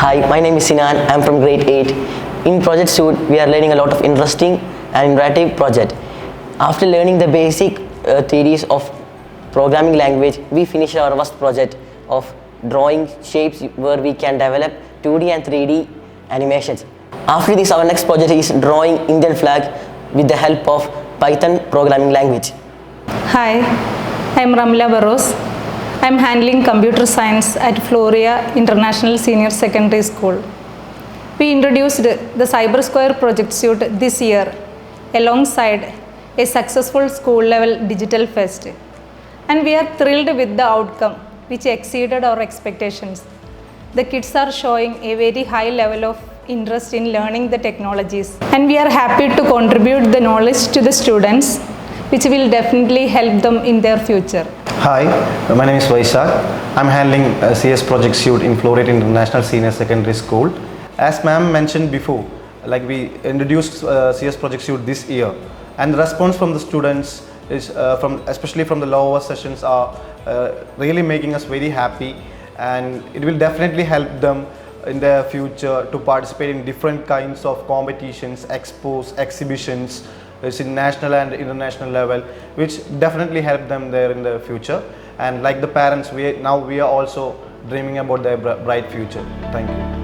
Hi, my name is Sinan. I'm from grade 8. In Project Suit, we are learning a lot of interesting and interactive project. After learning the basic theories of programming language, we finished our first project of drawing shapes where we can develop 2D and 3D animations. After this, our next project is drawing Indian flag with the help of Python programming language. Hi, I'm Ramla Barros. I'm handling computer science at Floreat International Senior Secondary School. We introduced the CyberSquare project suite this year alongside a successful school level digital fest. And we are thrilled with the outcome, which exceeded our expectations. The kids are showing a very high level of interest in learning the technologies. And we are happy to contribute the knowledge to the students, which will definitely help them in their future. Hi, my name is Vaishak. I'm handling CS Project Suite in Floreat International Senior Secondary School. As ma'am mentioned before, we introduced CS Project Suite this year, and the response from the students is especially from the lower sessions are really making us very happy, and it will definitely help them in their future to participate in different kinds of competitions, expos, exhibitions. It's in national and international level, which definitely help them there in the future. And like the parents, we are also dreaming about their bright future. Thank you.